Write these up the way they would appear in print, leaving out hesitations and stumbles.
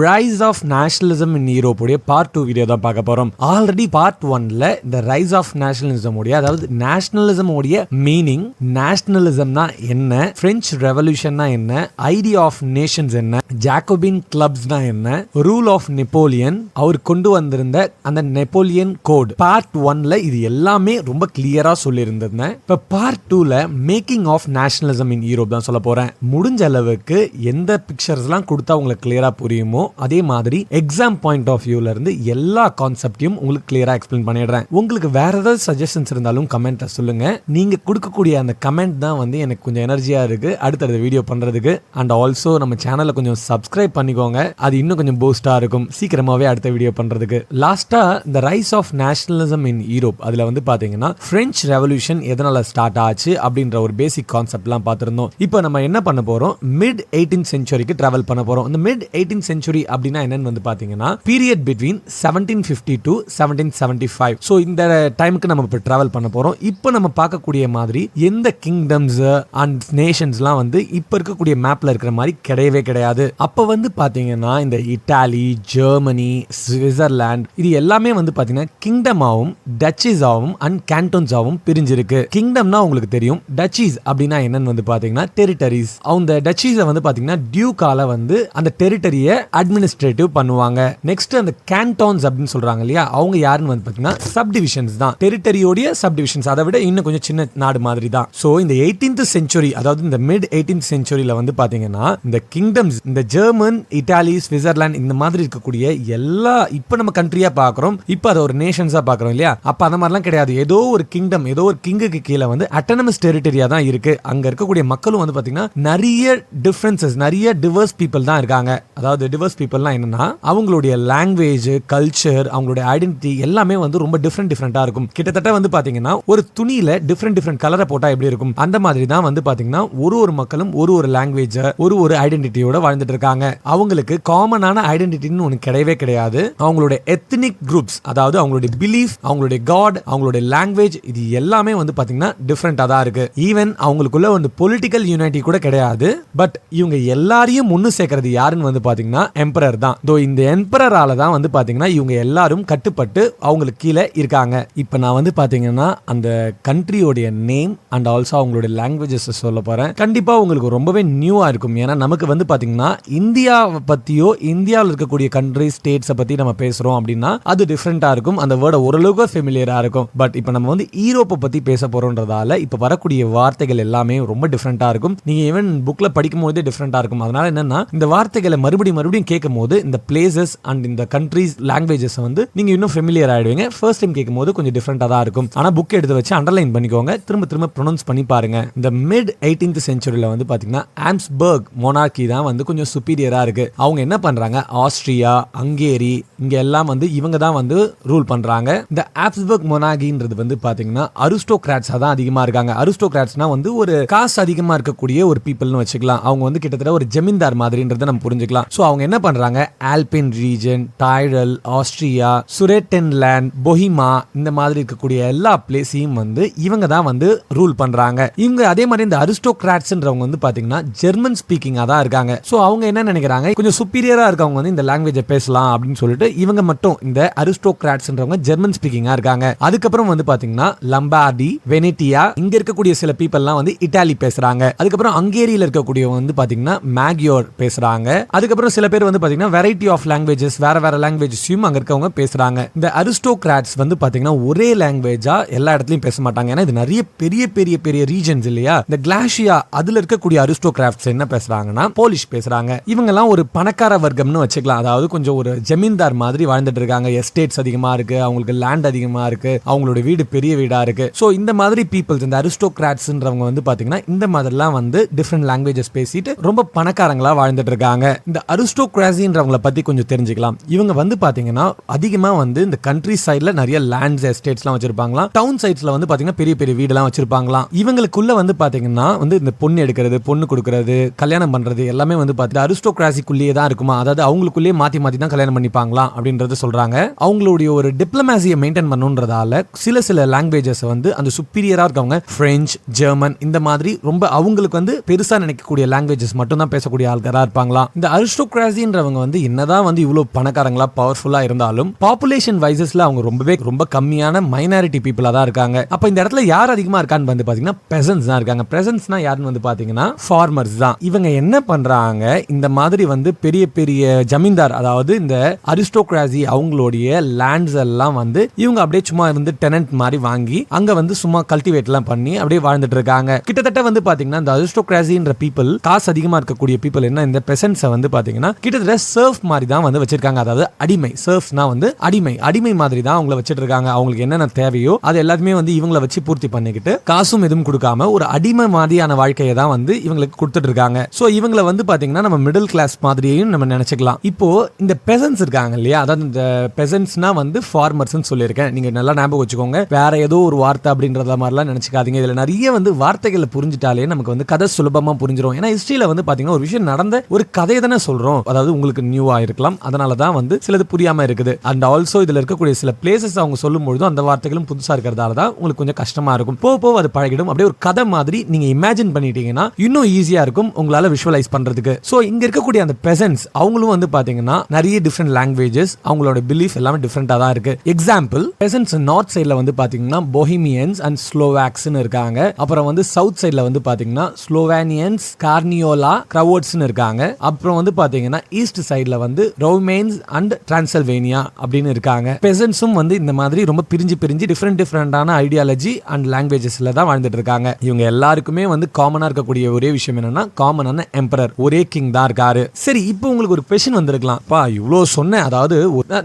Rice of nationalism in Europe உடைய part 2 video தான் பார்க்க போறோம். ஆல்ரெடி பார்ட் 1ல இந்த ரைஸ் ஆஃப் நேஷனலிசம் உடைய, அதாவது நேஷனலிசம் உடைய மீனிங், நேஷனலிசம்னா என்ன, பிரெஞ்சு ரெவல்யூஷன்னா என்ன, ஐடியா ஆஃப் நேஷன்ஸ் என்ன, ஜாக்கோபின் கிளப்ஸ்னா என்ன, ரூல் ஆஃப் நெப்போலியன், அவர் கொண்டு வந்திருந்த அந்த நெப்போலியன் கோட், பார்ட் 1ல இது எல்லாமே ரொம்ப கிளியரா சொல்லி இருந்தேன். இப்ப பார்ட் 2ல making of nationalism in Europe தான் சொல்ல போறேன். முடிஞ்ச அளவுக்கு எந்த பிக்சர்ஸ் எல்லாம் கொடுத்தா உங்களுக்கு கிளியரா புரியுமோ அதே மாதிரி எக்ஸாம் பாயிண்ட் ஆஃப் வியூல இருந்து எல்லா கான்செப்டையும் உங்களுக்கு கிளியரா எக்ஸ்பிளைன் பண்ணிடுறேன். உங்களுக்கு வேற ஏதாவது சஜஷன்ஸ் இருந்தாலும் கமெண்ட்ல சொல்லுங்க. நீங்க கொடுக்கக்கூடிய அந்த கமெண்ட் தான் வந்து எனக்கு கொஞ்சம் எனர்ஜியா இருக்கு அடுத்த வீடியோ பண்றதுக்கு. அண்ட் ஆல்சோ நம்ம சேனலை கொஞ்சம் சப்ஸ்கிரைப் பண்ணிக்கோங்க, அது இன்னும் கொஞ்சம் பூஸ்டா இருக்கும் சீக்கிரமாவே அடுத்த வீடியோ பண்றதுக்கு. லாஸ்டா இந்த rise of nationalism in Europe, அதுல வந்து பாத்தீங்கன்னா பிரெஞ்சு ரெவல்யூஷன் எதனால ஸ்டார்ட் ஆச்சு அப்படின்ற ஒரு பேசிக் கான்செப்ட் எல்லாம் பார்த்திருந்தோம். இப்போ நம்ம என்ன பண்ண போறோம், மிட் 18th செஞ்சுரிக்கு டிராவல் பண்ண போறோம். இந்த மிட் 18th செஞ்சுரி அப்படின்னா என்னன்னு வந்து பாத்தீங்கன்னா பீரியட் பிட்வீன் 1750 to 1775. சோ இந்த டைமுக்கு நம்ம இப்ப டிராவல் பண்ண போறோம். இப்போ நம்ம பார்க்கக்கூடிய மாதிரி எந்த கிங்டம்ஸ் அண்ட் நேஷன்ஸ்லாம் வந்து இப்ப இருக்கக்கூடிய மேப்ல இருக்கிற மாதிரி கிடையவே கிடையாது. அப்ப வந்து பாத்தீங்கன்னா இந்த இட்டாலி, ஜெர்மனி, சுவிட்சர்லாந்து இது எல்லாமே வந்து பாத்தீங்கன்னா கிங்டமாவும் டச்சீஸாவும் அண்ட் கேண்டோன்ஸாவும் பிரிஞ்சிருக்கு. கிங்டம்னா உங்களுக்கு தெரியும், டச்சீஸ் அப்படின்னா என்னன்னு வந்து பாத்தீங்கன்னா டெரிட்டரிஸ். அந்த டச்சீஸை வந்து பாத்தீங்கன்னா டியூக்கால வந்து அந்த டெரிட்டரியை அட்மினிஸ்ட்ரேட்டிவ் பண்ணுவாங்க. நெக்ஸ்ட் அந்த கேண்டோன்ஸ் அப்படின்னு சொல்றாங்க இல்லையா, அவங்க யாருன்னு வந்து பாத்தீங்கன்னா சப்டிவிஷன்ஸ் தான், டெரிட்டரியோட சப்டிவிஷன்ஸ், அதை விட இன்னும் கொஞ்சம் சின்ன நாடு மாதிரி தான். சோ இந்த 18th செஞ்சுரி, அதாவது இந்த மிட் 18th செஞ்சுரியில வந்து பாத்தீங்கன்னா இந்த கிங்டம்ஸ், இந்த ஜெர்மன், இட்டாலி, சுவிட்சர்லாந்து இந்த மாதிரி இருக்கக்கூடிய எல்லா இப்ப நம்ம கண்ட்ரியா பாக்குறோம், இப்ப அதை ஒரு நேஷன்ஸா பாக்குறோம் இல்லையா. அப்ப அந்த மாதிரிலாம் கிடையாது. ஏதோ ஒரு கிங்டம், ஏதோ ஒரு கிங்குக்கு கீழே வந்து அட்டானமஸ் டெரிட்டரியா தான் இருக்கு. அங்க இருக்கக்கூடிய மக்களும் வந்து பாத்தீங்கன்னா நிறைய டிஃபரன்சஸ், நிறைய டிவர்ஸ் பீப்புள் தான் இருக்காங்க. அதாவது டிவர்ஸ் பீப்புள்னா என்னன்னா அவங்களுடைய லாங்குவேஜ், கல்ச்சர், அவங்களுடைய ஐடென்டிட்டி எல்லாமே வந்து ரொம்ப டிஃபரெண்டா இருக்கும். கிட்டத்தட்ட வந்து பாத்தீங்கன்னா ஒரு துணியில டிஃபரெண்ட் கலரை போட்டா எப்படி இருக்கும், அந்த மாதிரி தான் வந்து பாத்தீங்கன்னா ஒரு மக்களும் ஒரு லாங்குவேஜ், ஒரு ஐடென்டிட்டியோட வாழ்ந்துட்டு இருக்காங்க. அவங்களுக்கு காமனான ஐடென்டிட்டின்னு ஒன்று கிடையவே கிடையாது. அவங்களுடைய எத்னிக் குரூப்ஸ், அதாவது அவங்களுடைய பிலீஃப், அவங்களுடைய காட், அவங்களுடைய லாங்குவேஜ், இது எல்லாமே வந்து பாத்தீங்கன்னா டிஃபரெண்டா தான் இருக்கு. ஈவன் அவங்களுக்குள்ள வந்து பொலிட்டிக்கல் யூனிட்டி கூட கிடையாது. பட் இவங்க எல்லாரையும் ஒன்னு சேர்க்கறது யாருன்னு வந்து பாத்தீங்கன்னா எம்பரர் தான். இந்த எம்பரரால தான் வந்து பாத்தீங்கன்னா இவங்க எல்லாரும் கட்டுப்பட்டு அவங்களுக்கு கீழே இருக்காங்க. இப்ப நான் வந்து பாத்தீங்கன்னா அந்த கண்ட்ரியோட நேம் அண்ட் ஆல்சோ அவங்களுடைய லாங்குவேஜஸ் சொல்ல போறேன். கண்டிப்பா உங்களுக்கு ரொம்பவே நியூவா இருக்கும். ஏன்னா நமக்கு வந்து பாத்தீங்கன்னா இந்தியாவை பத்தியோ, இந்தியாவில் இருக்கக்கூடிய கண்ட்ரி, ஸ்டேட்ஸை பத்தி நம்ம பேசுறோம் அப்படின்னா அது டிஃபரெண்டா இருக்கும். அந்த வேர்டை ஓரளவுக்கு ஃபெமிலியரா இருக்கும். பட் இப்ப நம்ம வந்து யூரோப்பை பத்தி பேச போறோம்ன்றதால இப்ப வரக்கூடிய வார்த்தைகள் எல்லாமே ரொம்ப டிஃபரெண்டா இருக்கும். நீங்க ஈவன் புக்ல படிக்கும் போதே டிஃபரெண்டா இருக்கும். அதனால என்னன்னா இந்த வார்த்தைகளை மறுபடியும் கேட்கும் போது இந்த பிளேசஸ் அண்ட் இந்த கண்ட்ரீஸ் லாங்குவேஜஸ் வந்து நீங்க இன்னும் ஃபெமிலியர் ஆயிடுவீங்க. ஃபர்ஸ்ட் டைம் கேட்கும் போது கொஞ்சம் டிஃபரெண்டா தான் இருக்கும். ஆனா புக் எடுத்து வச்சு அண்டர்லைன் பண்ணிக்கோங்க, திரும்ப ப்ரொனவுன்ஸ் பண்ணி பாருங்க. இந்த மிட் 18th செஞ்சுரியில வந்து பாத்தீங்கன்னா ஆம்ஸ்பர்க் மொனார்கி தான் வந்து கொஞ்சம் சுப்பீரியரா இருக்கு. அவங்க என்ன பண்றாங்க, ஆஸ்திரியா, ஹங்கேரி இங்க எல்லாம் வந்து இவங்க தான் வந்து ரூல் பண்றாங்க. இந்த ஆப்ஸ்பர்க் மொனார்கின்றது வந்து பாத்தீங்கன்னா அரிஸ்டோகிராட்ஸ் தான் அதிகமா இருக்காங்க. அரிஸ்டோகிராட்ஸ்னா வந்து ஒரு காசு அதிகமா இருக்கக்கூடிய ஒரு பீப்புள்னு வச்சுக்கலாம். அவங்க வந்து கிட்டத்தட்ட ஒரு ஜமீன்தார் மாதிரின்றதை நம்ம புரிஞ்சுக்கலாம். சோ அவங்க என்ன பண்றாங்க, ஆல்பின் ரீஜன், டைரல், ஆஸ்திரியா, சுரேட்டன்லாண்ட், பொஹிமா இந்த மாதிரி இருக்கக்கூடிய எல்லா பிளேஸையும் வந்து இவங்க தான் வந்து ரூல் பண்றாங்க. இவங்க அதே மாதிரி இந்த அரிஸ்டோகிராட்ஸ்ன்றவங்க வந்து பாத்தீங்கன்னா ஜெர்மன் ஸ்பீக்கிங்கா தான் இருக்காங்க. சோ அவங்க என்ன நினைக்கிறாங்க, கொஞ்சம் சுப்பீரியரா இருக்கவங்க வந்து இந்த லாங்குவேஜை பேசலாம் அப்படின்னு சொல்லிட்டு இவங்க மட்டும் இந்த அரிஸ்டோகிராட்ஸ்ன்றவங்க ஜெர்மன் ஸ்பீக்கிங்கா இருக்காங்க. அதுக்கப்புறம் வந்து பாத்தீங்கன்னா லம்பார்டி, வெனிட்டியா இங்க இருக்கக்கூடிய சில பீப்பிள்லாம் வந்து இட்டாலி பேசுறாங்க. அதுக்கப்புறம் ஹங்கேரியில இருக்கக்கூடிய வந்து பாத்தீங்கன்னா மேக்யோர் பேசுறாங்க. அதுக்கப்புறம் சில பேர் வந்து பாத்தீங்கன்னா வெரைட்டி ஆஃப் லாங்குவேஜஸ், வேற லாங்குவேஜஸையும் அங்க இருக்கவங்க பேசுறாங்க. இந்த அரிஸ்டோகிராட்ஸ் வந்து பாத்தீங்கன்னா ஒரே லாங்குவேஜா எல்லா இடத்துலயும் பேச மாட்டாங்க. ஏன்னா இது நிறைய பெரிய ரீஜன்ஸ் இல்லையா. இந்த கிளாஷியா அதுல இருக்கக்கூடிய அரிஸ்டோகிராட்ஸ் என்ன பேசுறாங்கன்னா போலிஷ் பேசுறாங்க. இவங்க எல்லாம் ஒரு பணக்கார வர்க்கம்னு வச்சுக்கலாம். அதாவது கொஞ்சம் ஒரு ஜமீன்தார் மாதிரி வாழ்ந்துட்டு இருக்காங்க. எஸ்டேட்ஸ் அதிகமா இருக்கு, அவங்களுக்கு லேண்ட் அதிகமா இருக்கு, அவங்களோட வீடு பெரிய வீடா இருக்கு. சோ இந்த மாதிரி பீப்புள்ஸ், இந்த அரிஸ்டோகிராட்ஸ்ன்றவங்க வந்து பாத்தீங்கன்னா இந்த மாதிரிலாம் வந்து டிஃபரெண்ட் லாங்குவேஜஸ் பேசிட்டு ரொம்ப பணக்காரங்களா வாழ்ந்துட்டு இருக்காங்க. இந்த அரிஸ்டோகிராசின்றவங்களை பத்தி கொஞ்சம் தெரிஞ்சுக்கலாம். இவங்க வந்து பாத்தீங்கன்னா அதிகமா வந்து இந்த கண்ட்ரி சைட்ல நிறைய லேண்ட்ஸ், எஸ்டேட்ஸ்லாம் வச்சிருப்பாங்களாம். டவுன் சைட்ஸ்ல வந்து பாத்தீங்கன்னா பெரிய வீடுலாம் வச்சிருப்பாங்களாம். இவங்களுக்குள்ள வந்து பாத்தீங்கன்னா வந்து இந்த பொண்ணு எடுக்கிறது, பொண்ணு கொடுக்கறது, கல்யாணம் பண்றது எல்லாமே வந்து பாத்தீங்கன்னா அரிஸ்டோகிராசிக்குள்ளேயே தான் இருக்குமா. அதாவது அவங்களுக்குள்ளேயே மாத்தி தான் கல்யாணம் பண்ணிப்பாங்களாம் அப்படின்றது சொல்றாங்க. அவங்களுடைய ஒரு டிப்ளமேசியை மெயின்டைன் பண்ணுன்றதால சில லாங்குவேஜஸ் வந்து அந்த சுப்பீரியரா இருக்கவங்க பிரெஞ்சு, ஜெர்மன் இந்த மாதிரி ரொம்ப அவங்களுக்கு வந்து பெருசா நினைக்கக்கூடிய லாங்குவேஜஸ் மட்டும் தான் பேசக்கூடிய ஆள்காரா இருப்பாங்களாம். இந்த அரிஸ்டோகிராசி கிளாஸின்றவங்க வந்து என்னதான் வந்து இவ்வளவு பணக்காரங்களா பவர்ஃபுல்லா இருந்தாலும் பாப்புலேஷன் வைசஸ்ல அவங்க ரொம்ப கம்மியான மைனாரிட்டி பீப்புளா தான் இருக்காங்க. அப்ப இந்த இடத்துல யார் அதிகமா இருக்கான்னு வந்து பாத்தீங்கன்னா பெசன்ஸ் தான் இருக்காங்க. பெசன்ஸ்னா யாருன்னு வந்து பாத்தீங்கன்னா ஃபார்மர்ஸ் தான். இவங்க என்ன பண்றாங்க, இந்த மாதிரி வந்து பெரிய பெரிய ஜமீன்தார், அதாவது இந்த அரிஸ்டோகிராசி அவங்களுடைய லேண்ட்ஸ் எல்லாம் வந்து இவங்க அப்படியே சும்மா இருந்து டெனன்ட் மாதிரி வாங்கி அங்க வந்து சும்மா கல்டிவேட் எல்லாம் பண்ணி அப்படியே வாழ்ந்துட்டு இருக்காங்க. கிட்டத்தட்ட வந்து பாத்தீங்கன்னா இந்த அரிஸ்டோகிராசின்ற பீப்புள், காசு அதிகமா இருக்கக்கூடிய பீப்புள் என்ன இந்த பெசன்ட்ஸை வந்து பாத்தீங்கன்னா கிட்டத்தட்ட சர்ஃப் மாதிரி தான் வந்து வச்சிருக்காங்க. அதாவது அடிமை, சர்ஃப்னா வந்து அடிமை மாதிரி தான் அவங்கள வச்சிட்டு இருக்காங்க. அவங்களுக்கு என்னென்ன தேவையோ அது எல்லாத்தையுமே வந்து இவங்களை வச்சு பூர்த்தி பண்ணிக்கிட்டு காசும் எதுவும் கொடுக்காம ஒரு அடிமை மாதிரியான வாழ்க்கையை தான் வந்து இவங்களுக்கு கொடுத்துட்டு இருக்காங்க. சோ இவங்களை வந்து பாத்தீங்கன்னா நம்ம மிடில் கிளாஸ் மாதிரியும் நம்ம நினைச்சுக்கலாம். இப்போ இந்த பெசன்ட்ஸ் இருக்காங்க இல்லையா, அதாவது இந்த பெசன்ட்ஸ்னா வந்து ஃபார்மர்ஸ் சொல்லியிருக்கேன், நீங்க நல்லா ஞாபகம் வச்சுக்கோங்க. வேற ஏதோ ஒரு வார்த்தை அப்படின்றத மாதிரிலாம் நினைச்சுக்காதீங்க. இதுல நிறைய வந்து வார்த்தைகளை புரிஞ்சுட்டாலே நமக்கு வந்து கதை சுலபமா புரிஞ்சிடும். ஏன்னா ஹிஸ்டரியில வந்து பாத்தீங்கன்னா ஒரு விஷயம் நடந்த ஒரு கதையை தானே சொல்றோம். அதாவது உங்களுக்கு நியூவா இருக்கலாம், அதனால தான் வந்து சிலது புரியாம இருக்குது. அண்ட் ஆல்சோ இதுல இருக்கக்கூடிய சில பிளேசஸ் அவங்க சொல்லும் பொழுதும் அந்த வார்த்தைகளும் புதுசா இருக்கிறதால தான் உங்களுக்கு கொஞ்சம் கஷ்டமா இருக்கும். போக அது பழகிடும். அப்படியே ஒரு கதை மாதிரி நீங்க இமேஜின் பண்ணிட்டீங்கன்னா இன்னும் ஈஸியா இருக்கும் உங்களால விஷுவலைஸ் பண்றதுக்கு. சோ இங்க இருக்கக்கூடிய அந்த பெசன்ட்ஸ் அவங்களும் வந்து பாத்தீங்கன்னா நிறைய டிஃபரெண்ட் லாங்குவேஜஸ், அவங்களோட பிலீஃப் எல்லாமே டிஃபரெண்டா தான் இருக்கு. எக்ஸாம்பிள், பெசன்ட்ஸ் நார்த் சைடுல வந்து பாத்தீங்கன்னா போஹிமியன்ஸ் அண்ட் ஸ்லோவாக்ஸ்னு இருக்காங்க. அப்புறம் வந்து சவுத் சைடுல வந்து பாத்தீங்கன்னா ஸ்லோவேனியன்ஸ், கார்னியோலா, கிரவோட்ஸ்னு இருக்காங்க. அப்புறம் வந்து பாத்தீங்கன்னா ஈஸ்ட் சைடுல வந்து ரோமேன்ஸ் அண்ட் டிரான்சில்வேனியா அப்படின்னு இருக்காங்க. பெசன்ட்ஸும் வந்து இந்த மாதிரி ரொம்ப பிரிஞ்சு டிஃபரெண்டான ஐடியாலஜி அண்ட் லாங்குவேஜஸ்ல தான் வாழ்ந்துட்டு இருக்காங்க. இவங்க எல்லாருக்குமே வந்து காமனா இருக்கக்கூடிய ஒரே விஷயம் என்னன்னா காமனான எம்பரர், ஒரே கிங் தான் இருக்காரு. சரி, இப்போ உங்களுக்கு ஒரு क्वेश्चन வந்திருக்கலாம், பா இவ்வளோ சொன்னேன், அதாவது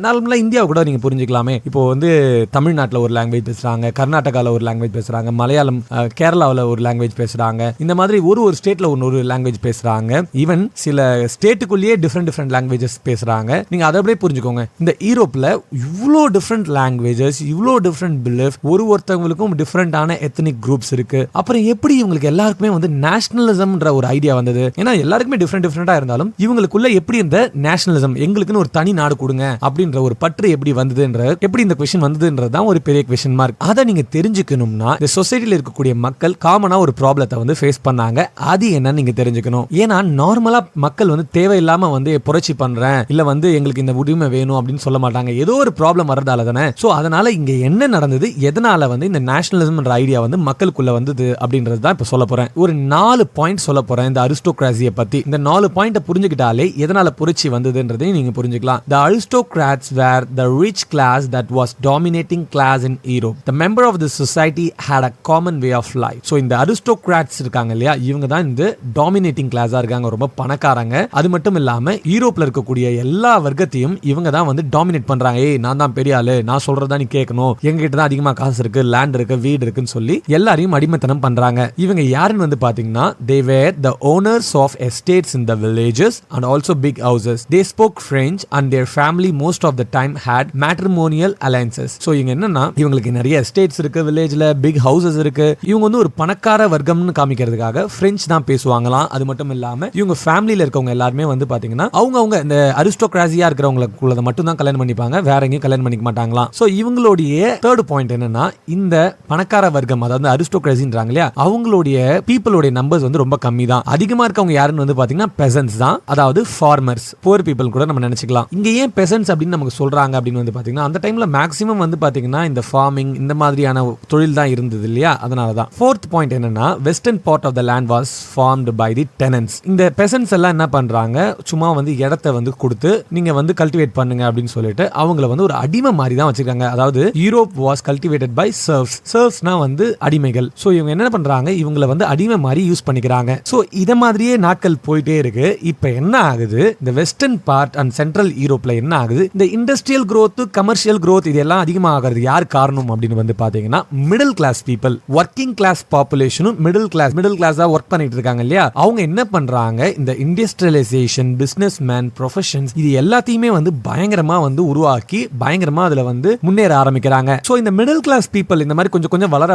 நார்மலா இந்தியாவை கூட நீங்க புரிஞ்சுக்கலாமே. இப்போ வந்து தமிழ்நாட்டில் ஒரு லாங்குவேஜ் பேசுறாங்க, கர்நாடகாவில் ஒரு லாங்குவேஜ் பேசுறாங்க, மலையாளம் கேரளாவில் ஒரு லாங்குவேஜ் பேசுறாங்க, இந்த மாதிரி ஒரு ஸ்டேட்ல ஒரு லாங்குவேஜ் பேசுறாங்க. ஈவன் சில ஸ்டேட்டுக்குள்ளேயே டிஃபரெண்ட் லாங்குவேஜஸ் பேசுறாங்க. நீங்க அதை அப்படியே புரிஞ்சுக்கோங்க. இந்த யூரோப்ல இவ்வளோ டிஃபரெண்ட் லாங்குவேஜஸ், இவ்வளோ டிஃபரெண்ட் பிலீஃப், ஒருத்தவங்களுக்கும் டிஃபரெண்டான எத்னிக் குரூப்ஸ் இருக்கு. அப்புறம் எப்படி இவங்களுக்கு எல்லாருக்குமே வந்து நேஷனலிசம்ன்ற ஒரு ஐடியா வந்தது? ஏன்னா எல்லாருக்குமே டிஃபரெண்டா இருந்தாலும் இவங்களுக்குள்ள எப்படி இந்த நேஷனலிசம், எங்களுக்குன்னு ஒரு தனி நாடு கொடுங்க அப்படின்ற ஒரு பற்று எப்படி வந்ததுன்ற, எப்படி இந்த क्वेश्चन வந்ததுன்றதுதான் ஒரு பெரிய क्वेश्चन மார்க். அதை நீங்க தெரிஞ்சுக்கணும்னா இந்த சொசைட்டில இருக்கக்கூடிய மக்கள் காமனா ஒரு ப்ராப்ளத்தை வந்து ஃபேஸ் பண்ணாங்க. அது என்னன்னு நீங்க தெரிஞ்சுக்கணும். ஏன்னா நார்மலா மக்கள் வந்து தேவையில்லாம வந்து புரட்சி பண்றேன், இல்ல வந்து எங்களுக்கு இந்த உரிமை வேணும் அப்படின்னு சொல்ல மாட்டாங்க. ஏதோ ஒரு ப்ராப்ளம் வரதால தானே. சோ அதனால இங்க என்ன நடந்தது, எதனால வந்து இந்த நேஷனலிசம்ன்ற ஐடியா வந்து மக்களுக்குள்ள வந்தது அப்படின்றது தான் இப்ப சொல்ல போறேன். ஒரு 4 பாயிண்ட் சொல்ல போறேன் இந்த அரிஸ்டோகிராசியை பத்தி. இந்த 4 பாயிண்ட புரிஞ்சுக்கிட்டாலே எதனால புரட்சி வந்ததுன்றதையும் நீங்க புரிஞ்சுக்கலாம். The aristocrats were the rich class that was dominating class in Europe. The member of the society had a common way of life. So இந்த அரிஸ்டோகிராட்ஸ் இருக்காங்க இல்லையா, இவங்க தான் இந்த டாமினேட்டிங் கிளாஸா இருக்காங்க, ரொம்ப பணக்காரங்க. அது மட்டும் இல்லாம யூரோப்ல இருக்கக்கூடிய எல்லா வர்க்கத்தையும் இவங்க தான் வந்து டாமினேட் பண்றாங்க. ஏய் நான் தான் பெரிய ஆளு, நான் சொல்றதா நீ கேட்கணும், எங்ககிட்ட தான் அதிகமா காசு இருக்கு, லேண்ட் இருக்கு, வீடு இருக்குன்னு சொல்லி எல்லாரையும் அடிமைத்தனம் பண்றாங்க. இவங்க யாருன்னு வந்து பாத்தீங்கன்னா they were the owners of estates in the villages and also big houses. They spoke French and their family most of the time had matrimonial alliances. So இவங்க என்னன்னா இவங்களுக்கு நிறைய எஸ்டேட்ஸ் இருக்கு, வில்லேஜ்ல பிக் ஹவுசஸ் இருக்கு. இவங்க வந்து ஒரு பணக்கார வர்க்கம்னு காமிக்கிறதுக்காக பிரெஞ்சு தான் பேசுவாங்களாம். அது மட்டும் இல்லாம இவங்க ஃபேமிலியில இருக்கவங்க எல்லாருமே வந்து பாத்தீங்கன்னா அவங்க இந்த அரிஸ்டோகிராசியா இருக்கிறவங்களுக்குள்ளத மட்டும் தான் கல்யாணம் பண்ணிப்பாங்க, வேற எங்கேயும் கல்யாணம் பண்ணிக்க மாட்டாங்களாம். சோ இவங்களுடைய தேர்ட் பாயிண்ட் என்னன்னா இந்த பணக்கார வர்க்கம், அதாவது அரிஸ்டோகிராசின்றாங்க இல்லையா, அவங்களுடைய பீப்புளோட நம்பர்ஸ் வந்து ரொம்ப கம்மி தான். அதிகமா இருக்கவங்க யாருன்னு வந்து பாத்தீங்கன்னா பெசன்ட்ஸ் தான், அதாவது ஃபார்மர்ஸ், புவர் பீப்புள் கூட நம்ம நினைச்சுக்கலாம். இங்க ஏன் பெசன்ட்ஸ் அப்படின்னு நமக்கு சொல்றாங்க அப்படின்னு வந்து பாத்தீங்கன்னா அந்த டைம்ல மேக்ஸிமம் வந்து பாத்தீங்கன்னா இந்த ஃபார்மிங் இந்த மாதிரியான தொழில் தான் இருந்தது இல்லையா, அதனாலதான். ஃபோர்த் பாயிண்ட் என்னன்னா western part of the land was farmed by the tenants. இந்த பெசன்ட்ஸ் எல்லாம் என்ன பண்றாங்க, சும்மா வந்து இடத்தை வந்து கொடுத்து நீங்க வந்து கல்டிவேட் பண்ணுங்க அப்படின்னு சொல்லிட்டு அவங்கள வந்து ஒரு அடிமை மாதிரி தான் வச்சிருக்காங்க. அதாவது Europe was cultivated by serfs. சர்வ்ஸ்னா வந்து அடிமைகள். சோ இவங்க என்ன பண்றாங்க, இவங்களை வந்து அடிமை மாதிரி யூஸ் பண்ணிக்கிறாங்க. சோ இத மாதிரியே நாட்கள் போயிட்டே இருக்கு. இப்ப என்ன ஆகுது, இந்த வெஸ்டர்ன் பார்ட் அண்ட் சென்ட்ரல் யூரோப்ல என்ன ஆகுது, இந்த இண்டஸ்ட்ரியல் growth, கமர்ஷியல் growth இதெல்லாம் அதிகமா ஆகிறது யார் காரணம் அப்படின்னு வந்து பாத்தீங்கன்னா middle class people, working class பாப்புலேஷனும் மிடில் கிளாஸா ஒர்க் பண்ணிட்டு இருக்காங்க இல்லையா, அவங்க என்ன பண்றாங்க, இந்த இண்டஸ்ட்ரியலைசேஷன், பிசினஸ் மேன், ப்ரொஃபஷன்ஸ் இது எல்லாத்தையுமே வந்து பயங்கரமா வந்து உருவாக்கி பயங்கரமா அதுல வந்து முன்னேற ஆரம்பிக்கிறாங்க. சோ இந்த மிடில் கிளாஸ் பீப்புள் இந்த மாதிரி கொஞ்சம் வளர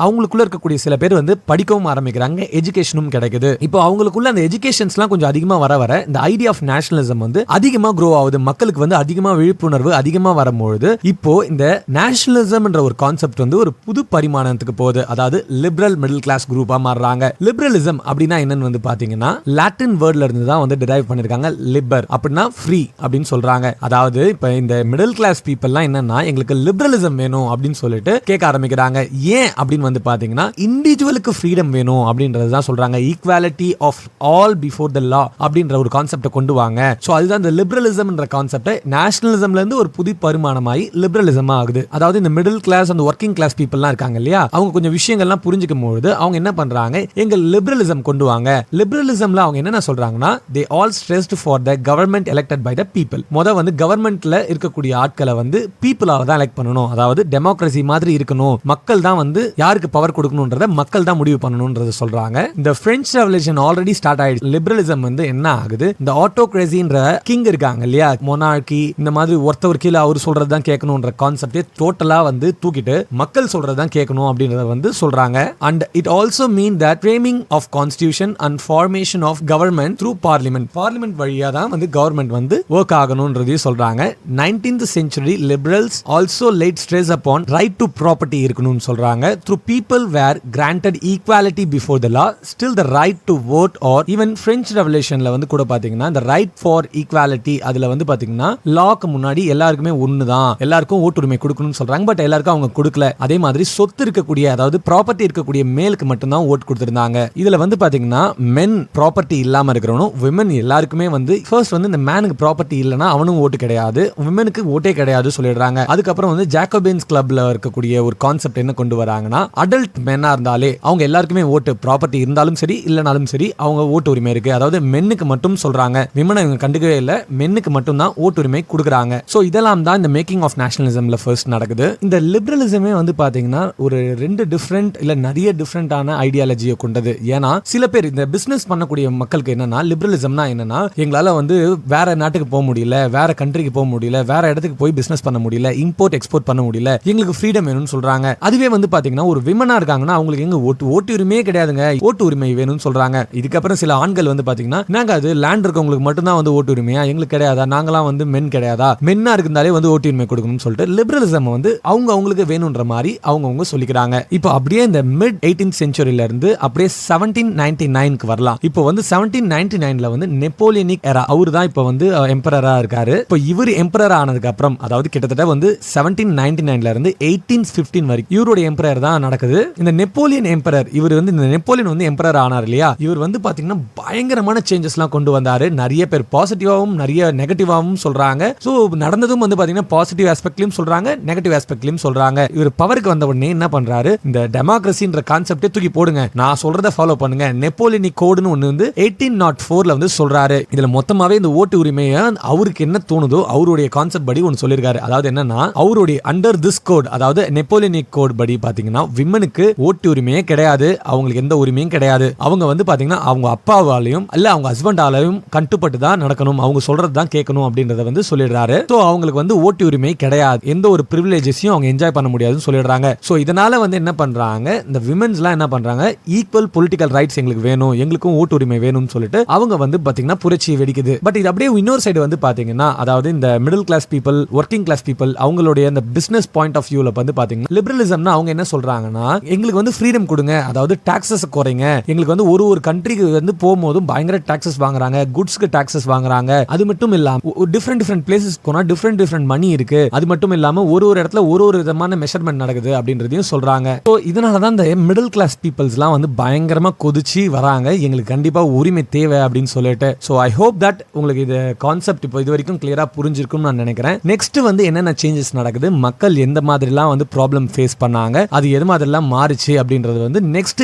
அவங்களுக்குள்ள இருக்கக்கூடிய சில பேர் வந்து படிக்கவும் ஆரம்பிக்கிறாங்க, எஜுகேஷனும் கிடைக்குது. இப்போ அவங்களுக்குள்ள அந்த எஜுகேஷன்ஸ்லாம் கொஞ்சம் அதிகமா வர இந்த ஐடியா ஆஃப் நேஷனலிசம் வந்து அதிகமா க்ரோ ஆகுது. மக்களுக்கு வந்து அதிகமா விழிப்புணர்வு அதிகமா வரும்போது இப்போ இந்த நேஷனலிசம் என்ற ஒரு கான்செப்ட் வந்து ஒரு புது பரிமாணத்துக்கு போகுது. அதாவது லிபரல் மிடில் கிளாஸ் குரூப்பா மாறுறாங்க. லிபரலிசம் அப்படின்னா என்னன்னு வந்து பாத்தீங்கன்னா லாட்டின் வேர்ட்ல இருந்து தான் வந்து டிரைவ் பண்ணிருக்காங்க. சொல்றாங்க லிபர் அப்படின்னா ஃப்ரீ அப்படின்னு சொல்றாங்க. அதாவது இப்ப இந்த மிடில் கிளாஸ் பீப்புள்லாம் என்னன்னா எங்களுக்கு லிபரலிசம் வேணும் அப்படின்னு சொல்லிட்டு கேட்க ஆரம்பிக்கிறாங்க. ஏன் அப்படின்னு வந்து பாத்தீங்கன்னா இண்டிவிஜுவலுக்கு ஃப்ரீடம் வேணும் அப்படின்றது தான் சொல்றாங்க. Equality of all before the law அப்படின்ற ஒரு கான்செப்டை கொண்டு வாங்க. சோ அதுதான் இந்த லிபரலிசம்ன்ற கான்செப்ட் நேஷனலிசம்ல இருந்து ஒரு புது பரிமாணமாயி லிபரலிசம் ஆகுது. அதாவது இந்த மிடில் கிளாஸ் அந்த ஒர்க்கிங் கிளாஸ் பீப்புள்லாம் இருக்காங்க இல்லையா, அவங்க கொஞ்சம் விஷயங்கள்லாம் புரிஞ்சுக்கும் போது அவங்க என்ன பண்றாங்க, எங்க லிபரலிசம் கொண்டு வாங்க. லிபரலிசம்ல அவங்க என்ன சொல்றாங்கன்னா they all stressed for the government elected by the people. வந்து கவர்மெண்ட்ல இருக்கக்கூடிய ஆட்களை வந்து பீப்புளால தான் எலெக்ட் பண்ணணும். அதாவது டெமோக்ரசி மாதிரி இருக்கணும். மக்கள் தான் வந்து யாருக்கு பவர் கொடுக்கணும்ன்றத மக்கள் தான் முடிவு பண்ணணும்ன்றத சொல்றாங்க. இந்த பிரெஞ்ச் ரெவல்யூஷன் ஆல்ரெடி ஸ்டார்ட் ஆயிடுச்சு. லிபரலிசம் வந்து என்ன ஆகுது, இந்த ஆட்டோக்ரசின்ற கிங் இருக்காங்க இல்லையா, மொனார்கி, இந்த மாதிரி ஒருத்தவர் கீழே அவர் சொல்றது தான் கேட்கணும்ன்ற கான்செப்டே டோட்டலா வந்து தூக்கிட்டு மக்கள் சொல்றது தான் கேட்கணும் அப்படின்றத வந்து சொல்றாங்க. And it also mean that framing of constitution and formation of government through parliament. parliament வழியா தான் வந்து கவர்மெண்ட் வந்து work ஆகணும்ன்றதையும் சொல்றாங்க. 19th century liberals also laid stress upon right to property இருக்கணும்னு சொல்றாங்க. through people were granted equality before the law, still the right to vote or even French revolutionல வந்து கூட பாத்தீங்கன்னா the right for equality அதுல வந்து பாத்தீங்கன்னா lock முன்னாடி எல்லாருக்குமே ஒண்ணுதான், எல்லாருக்கும் ஓட்டுரிமை கொடுக்கணும்னு சொல்றாங்க. பட் எல்லாருக்கும் அவங்க கொடுக்கல. அதே மாதிரி சொத்து இருக்கக்கூடிய அதாவது ப்ராப்பர்ட்டி இருக்கக்கூடிய மேலுக்கு மட்டும்தான் ஓட்டு கொடுத்திருந்தாங்க. இதுல வந்து பாத்தீங்கன்னா மென் ப்ராப்பர்ட்டி இல்லாம இருக்கிறவனும் விமன் எல்லாருக்குமே வந்து ஃபர்ஸ்ட் வந்து இந்த மேனுக்கு ப்ராப்பர்ட்டி இல்லனா அவனும் ஓட்டு கிடையாது, விமனுக்கு ஓட்டே கிடையாது சொல்லிடுறாங்க. அதுக்கப்புறம் வந்து ஜாக்கோபின்ஸ் கிளப்ல இருக்கக்கூடிய ஒரு கான்செப்ட் என்ன கொண்டு வராங்கன்னா அடல்ட் மென்னா இருந்தாலே அவங்க எல்லாருக்குமே ஓட்டு, ப்ராப்பர்ட்டி இருந்தாலும் சரி இல்லனாலும் சரி அவங்க ஓட்டு உரிமை இருக்கு. அதாவது மென்னுக்கு மட்டும் சொல்றாங்க, விமனை இவங்க கண்டுக்கவே இல்ல, மென்னுக்கு மட்டும் தான் ஓட்டு உரிமை கொடுக்குறாங்க. சோ இதெல்லாம் தான் இந்த மேக்கிங் ஆஃப் நேஷனலிசம்ல ஃபர்ஸ்ட் நடக்குது. இந்த லிபரலிசமே வந்து பாத்தீங்கன்னா ஒரு ரெண்டு டிஃபரெண்ட் இல்ல நிறைய டிஃபரெண்டான ஐடியாலஜியை கொண்டது. ஏன்னா சில பேர் இந்த பிசினஸ் பண்ணக்கூடிய மக்களுக்கு என்னன்னா லிபரலிசம்னா என்னன்னா எங்களால வந்து வேற நாட்டுக்கு போக முடியல, வேற கண்ட்ரிக்கு போக முடியல, வேற இடத்துக்கு போய் பிசினஸ் பண்ண முடியல, இம்போர்ட் எக்ஸ்போர்ட் பண்ண முடியல, எங்களுக்கு ஃப்ரீடம் வேணும்னு சொல்றாங்க. அதுவே வந்து பாத்தீங்கன்னா ஒரு விமனா இருக்காங்கன்னா அவங்களுக்கு எங்க ஓட்டு உரிமையே கிடையாதுங்க, ஓட்டு உரிமை வேணும்னு சொல்றாங்க. இதுக்கப்புறம் சில ஆண்கள் வந்து பாத்தீங்கன்னா நாங்க அது லேண்ட் இருக்கவங்களுக்கு மட்டும் தான் வந்து ஓட்டு உரிமையா, எங்களுக்கு கிடையாதா, நாங்களாம் வந்து மென் கிடையாதா, மென்னா இருந்தாலே வந்து ஓட்டு உரிமை கொடுக்கணும்னு சொல்லிட்டு லிபரலிசம் வந்து அவங்களுக்கு வேணும்ன்ற மாதிரி அவங்க சொல்லிக்கிறாங்க. இப்போ அப்படியே இந்த மிட் 18th செஞ்சுரியில இருந்து அப்படியே 1799க்கு வரலாம். இப்போ வந்து 1799ல வந்து நெப்போலியனிக் எரா அவர் தான் இப்போ வந்து எம்பரரா இருக்காரு. இப்போ இவர் எம்பரர் ஆனதுக்கு அப்புறம் அதாவது கிட்டத்தட்ட வந்து 1799ல இருந்து 1815 வரைக்கும் இவருடைய எம்பரர் தான் நடக்குது. இந்த நெப்போலியன் எம்பரர் இவர் வந்து இந்த நெப்போலியன் வந்து எம்பரர் ஆனார் இல்லையா, இவர் வந்து பாத்தீங்கன்னா பயங்கரமான சேஞ்சஸ்லாம் கொண்டு வந்தாரு. நிறைய பேர் பாசிட்டிவாவும் நிறைய நெகட்டிவாவும் சொல்றாங்க. சோ நடந்ததும் வந்து பாத்தீங்கன்னா பாசிட்டிவ் ஆஸ்பெக்ட்லயும் சொல்றாங்க, நெகட்டிவ் ஆஸ்பெக்ட்லயும் சொல்றாங்க. இவர் பவருக்கு வந்த உடனே என்ன பண்றாரு, இந்த டெமோக்ரஸின்ற கான்செப்டே தூக்கி போடுங்க, நான் சொல்றத ஃபாலோ பண்ணுங்க, நெப்போலியனிக் கோடுன்னு ஒன்னு வந்து 1804ல வந்து சொல்றாரு. இதுல மொத்தமாவே இந்த ஓட்டு உரிமையை அவருக்கு என்ன தோணுதோ அவருடைய கான்செப்ட் படி ஒன்னு சொல்லிருக்காரு. அதாவது என்னன்னா அவருடைய அண்டர் திஸ் கோட் அதாவது நெப்போலியனிக் கோட் படி பாத்தீங்கன்னா விமனுக்கு ஓட்டு உரிமையே கிடையாது, அவங்களுக்கு எந்த உரிமையும் கிடையாது. அவங்க வந்து பாத்தீங்கன்னா அவங்க அப்பாவாலையும் இல்ல அவங்க ஹஸ்பண்டாலையும் கட்டுப்பட்டு தான் நடக்கணும், அவங்க சொல்றது தான் கேட்கணும் அப்படின்றத வந்து சொல்லிடுறாரு. சோ அவங்களுக்கு வந்து ஓட்டு உரிமை கிடையாது, எந்த ஒரு பிரிவிலேஜஸையும் அவங்க என்ஜாய் பண்ண முடியாதுன்னு சொல்லிடுறாங்க. சோ இதனால வந்து என்ன பண்றாங்க, இந்த விமென்ஸ்லாம் என்ன பண்றாங்க, ஈக்குவல் பொலிட்டிக்கல் ரைட்ஸ் எங்களுக்கு வேணும், எங்களுக்கும் ஓட்டு உரிமை வேணும்னு சொல்லிட்டு அவங்க வந்து பாத்தீங்கன்னா புரட்சி வெடிக்குது. பட் இது அப்படியே இன்னொரு சைடு வந்து பாத்தீங்கன்னா அதாவது இந்த middle class people working class people அவங்களுடைய இந்த பிசினஸ் பாயிண்ட் ஆஃப் வியூல வந்து பாத்தீங்கன்னா லிபரலிசம்னா அவங்க என்ன சொல்றாங்கன்னா எங்களுக்கு வந்து ஃப்ரீடம் கொடுங்க, அதாவது டாக்ஸஸ் குறைங்க, எங்களுக்கு வந்து ஒரு கண்ட்ரிக்கு வந்து போகும்போதும் பயங்கர டாக்ஸஸ் வாங்குறாங்க, குட்ஸ்க்கு டாக்ஸஸ் வாங்குறாங்க. அது மட்டும் இல்லாம டிஃபரெண்ட் பிளேசஸ் போனா டிஃபரெண்ட் மணி இருக்கு, அது மட்டும் இல்லாம ஒரு இடத்துல ஒரு விதமான மெஷர்மெண்ட் நடக்குது அப்படின்றதையும் சொல்றாங்க. சோ இதனாலதான் இந்த மிடில் கிளாஸ் பீப்புள்ஸ்லாம் வந்து பயங்கரமா கொதிச்சு வராங்க, எங்களுக்கு கண்டிப்பா உரிமை தேவை அப்படின்னு சொல்லிட்டு. சோ ஐ ஹோப் தட் உங்களுக்கு இது கான்செப்ட் இப்போ இது வரைக்கும் கிளியரா புரிஞ்சிருக்கும் நான் நினைக்கிறேன். நெக்ஸ்ட் வந்து என்னென்ன சேஞ்சஸ் நடக்குது, மக்கள் எந்த மாதிரிலாம் வந்து ப்ராப்ளம் ஃபேஸ் பண்ணாங்க, அது எது மாதிரிலாம் மாறுச்சு அப்படின்றது வந்து நெக்ஸ்ட்